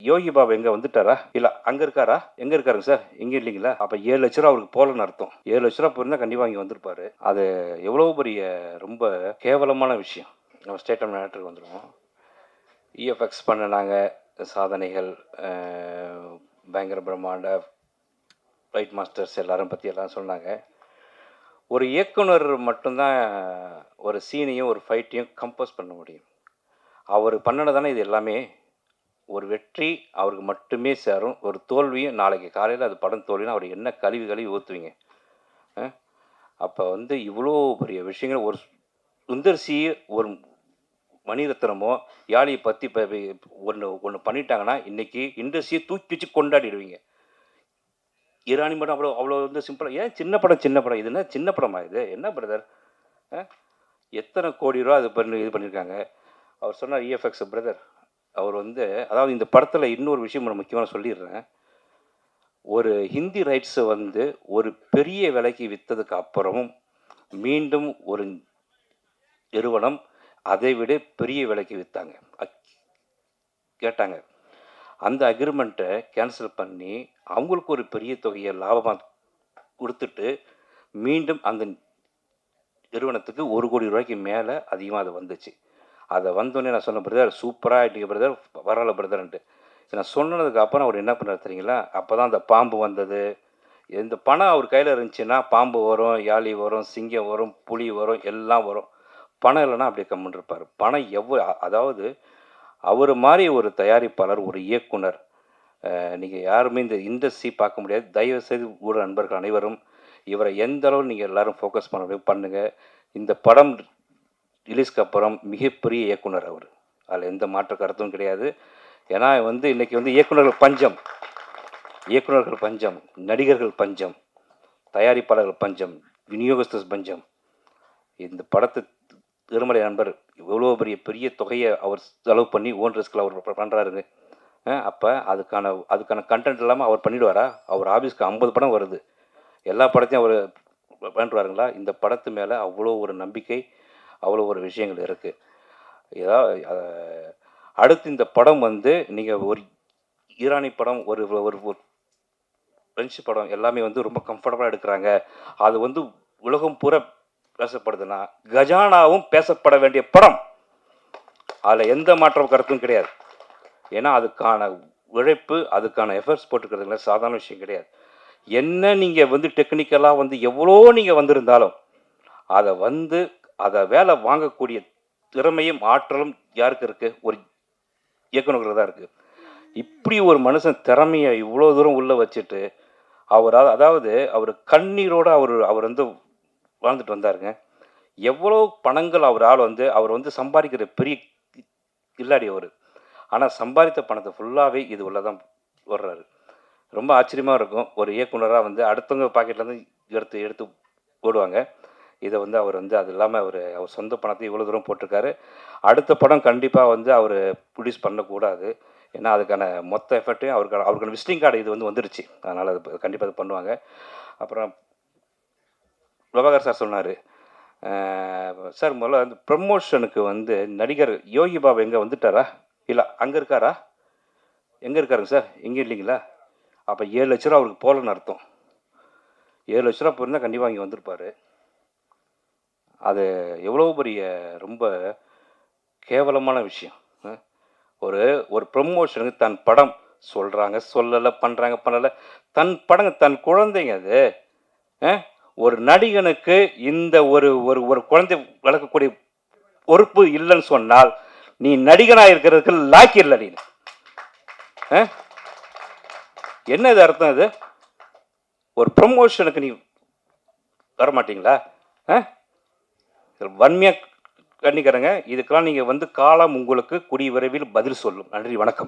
யோகி பாபு எங்கே வந்துட்டாரா? இல்லை அங்கே இருக்காரா? எங்கே இருக்காருங்க சார்? எங்கே இல்லைங்களா? அப்போ 7,00,000 அவருக்கு போகலன்னு அர்த்தம். 7,00,000 போயிருந்தால் கண்டிப்பாக இங்கே வந்திருப்பாரு. அது எவ்வளோ பெரிய ரொம்ப கேவலமான விஷயம். நம்ம ஸ்டேட் ஆஃப் மேட்டருக்கு வந்துடுவோம். இஎஃப்எக்ஸ் பண்ணினாங்க சாதனைகள், பயங்கர பிரம்மாண்ட ஃபைட் மாஸ்டர்ஸ் எல்லாரும் பற்றி எல்லாம் சொன்னாங்க. ஒரு இயக்குனர் மட்டும்தான் ஒரு சீனையும் ஒரு ஃபைட்டையும் கம்போஸ் பண்ண முடியும். அவர் பண்ணினது தானே இது எல்லாமே. ஒரு வெற்றி அவருக்கு மட்டுமே சேரும். ஒரு தோல்வியும் நாளைக்கு காலையில் அது படம் தோல்வினா அவர் என்ன கழுவி ஊற்றுவீங்க? அப்போ வந்து இவ்வளோ பெரிய விஷயங்கள் ஒரு சுந்தர் சி, ஒரு மணிரத்னமோ யாழியை பற்றி இப்போ ஒன்று பண்ணிட்டாங்கன்னா இன்றைக்கி இண்டஸ்ட்ரியை தூக்கி வச்சு கொண்டாடிடுவீங்க. ஈரானி படம் அவ்வளோ வந்து சிம்பிளாக, ஏன் சின்ன படம் இது என்ன சின்ன படமா இது? என்ன பிரதர், எத்தனை கோடி ரூபா இது பண்ணியிருக்காங்க. அவர் சொன்னார் இஎஃப்எக்ஸ் பிரதர். அவர் வந்து அதாவது இந்த படத்தில் இன்னொரு விஷயம் முக்கியமாக சொல்லிடுறேன். ஒரு ஹிந்தி ரைட்ஸை வந்து ஒரு பெரிய விலைக்கு விற்றதுக்கு அப்புறமும் மீண்டும் ஒரு நிறுவனம் அதை விட பெரிய விலைக்கு விற்றாங்க, கேட்டாங்க. அந்த அக்ரிமெண்ட்டை கேன்சல் பண்ணி அவங்களுக்கு ஒரு பெரிய தொகையை லாபமாக கொடுத்துட்டு மீண்டும் அந்த நிறுவனத்துக்கு 1 கோடி ரூபாய்க்கு மேலே அதிகமாக அது வந்துச்சு. அதை வந்தோடனே நான் சொன்னேன், பிரதர் சூப்பராக ஆகிட்டீங்க பிரதர், வரல பிரதர்ன்ட்டு. நான் சொன்னதுக்கு அப்புறம் அவர் என்ன பண்ணார் தெரியுங்களா? அப்போ தான் அந்த பாம்பு வந்தது. இந்த பணம் அவர் கையில் இருந்துச்சுன்னா பாம்பு வரும், யாழி வரும், சிங்கம் வரும், புலி வரும், எல்லாம் வரும். பணம் இல்லைன்னா அப்படியே கம்முன்னு இருப்பார். பணம் அதாவது அவர் மாதிரி ஒரு தயாரிப்பாளர், ஒரு இயக்குனர் நீங்கள் யாருமே இந்த இண்டஸ்ட்ரி பார்க்க முடியாது. தயவுசெய்து ஊட நண்பர்கள் அனைவரும் இவரை எந்த அளவு நீங்கள் எல்லோரும் ஃபோக்கஸ் பண்ணுங்கள். இந்த படம் ரிலீஸ்க்கு அப்புறம் மிகப்பெரிய இயக்குனர் அவர், அதில் எந்த மாற்ற கருத்தும் கிடையாது. ஏன்னா வந்து இன்றைக்கி வந்து இயக்குநர்கள் பஞ்சம், நடிகர்கள் பஞ்சம், தயாரிப்பாளர்கள் பஞ்சம், விநியோகஸ்தர் பஞ்சம். இந்த படத்தை திருமலை நண்பர் இவ்வளோ பெரிய தொகையை அவர் செலவு பண்ணி ஓன் ரிஸ்கில் அவர் பண்ணுறாருங்க. அப்போ அதுக்கான கண்டென்ட் இல்லாமல் அவர் பண்ணிவிடுவாரா? அவர் ஆஃபீஸ்க்கு 50 படம் வருது, எல்லா படத்தையும் அவர் பண்ணிடுவாருங்களா? இந்த படத்து மேலே அவ்வளோ ஒரு நம்பிக்கை, அவ்வளோ ஒரு விஷயங்கள் இருக்குது. ஏதாவது அடுத்து இந்த படம் வந்து நீங்கள் ஒரு ஈரானி படம், ஒரு ஃப்ரெஞ்சு படம் எல்லாமே வந்து ரொம்ப கம்ஃபர்டபுளாக எடுக்கிறாங்க. அது வந்து உலகம் பூரா பேசப்படுதுன்னா கஜானாவும் பேசப்பட வேண்டிய படம். அதில் எந்த மாற்ற கருத்தும் கிடையாது. ஏன்னா அதுக்கான உழைப்பு, அதுக்கான எஃபர்ட்ஸ் போட்டுக்கிறதுல சாதாரண விஷயம் கிடையாது. என்ன நீங்கள் வந்து டெக்னிக்கலாக வந்து எவ்வளோ நீங்கள் வந்திருந்தாலும் அதை வேலை வாங்கக்கூடிய திறமையும் ஆற்றலும் யாருக்கு இருக்குது? ஒரு இயக்குநர்கள் தான் இருக்குது. இப்படி ஒரு மனுஷன் திறமையை இவ்வளோ தூரம் உள்ளே வச்சுட்டு அவர் கண்ணீரோடு அவர் வந்து வாழ்ந்துட்டு வந்தாருங்க. எவ்வளோ பணங்கள் அவர் வந்து சம்பாதிக்கிற பெரிய இல்லாடி அவர். ஆனால் சம்பாதித்த பணத்தை ஃபுல்லாகவே இது உள்ள தான் வர்றாரு. ரொம்ப ஆச்சரியமாக இருக்கும். ஒரு இயக்குனராக வந்து அடுத்தவங்க பாக்கெட்லேருந்து எடுத்து போடுவாங்க. இதை வந்து அவர் வந்து அது இல்லாமல் அவர் சொந்த பணத்தை இவ்வளோ தூரம் போட்டிருக்காரு. அடுத்த படம் கண்டிப்பாக வந்து அவர் ப்ரொடியூஸ் பண்ணக்கூடாது. ஏன்னா அதுக்கான மொத்த எஃபர்ட்டையும் அவருக்கான விசிட்டிங் கார்டு இது வந்து வந்துருச்சு. அதனால் அது கண்டிப்பாக அது பண்ணுவாங்க. அப்புறம் பிரபாகர் சார் சொன்னார், சார் முதல்ல அந்த ப்ரமோஷனுக்கு வந்து நடிகர் யோகி பாபு எங்கே வந்துட்டாரா? இல்லை அங்கே இருக்காரா? எங்கே இருக்காருங்க சார்? எங்கே இல்லைங்களா? அப்போ 7,00,000 அவருக்கு போகலன்னு அர்த்தம். 7,00,000 போயிருந்தால் கண்டிப்பாக இங்கே வந்திருப்பார். அது எவ்வளோ பெரிய ரொம்ப கேவலமான விஷயம். ஒரு ப்ரமோஷனுக்கு தன் படம் சொல்கிறாங்க, சொல்லலை, பண்ணுறாங்க, பண்ணலை. தன் படங்க, தன் குழந்தைங்க அது. ஒரு நடிகனுக்கு இந்த ஒரு குழந்தை வளர்க்கக்கூடிய பொறுப்பு இல்லைன்னு சொன்னால் நீ நடிகனாக இருக்கிறதுக்கு லாக்கி இல்லை. நீ என்ன இது அர்த்தம்? இது ஒரு ப்ரமோஷனுக்கு நீ வரமாட்டீங்களா? வன்மையாக கண்டிக்கிறேங்க. இதுக்கெல்லாம் நீங்கள் வந்து காலம் உங்களுக்கு கூடிய விரைவில் பதில் சொல்லும். நன்றி, வணக்கம்.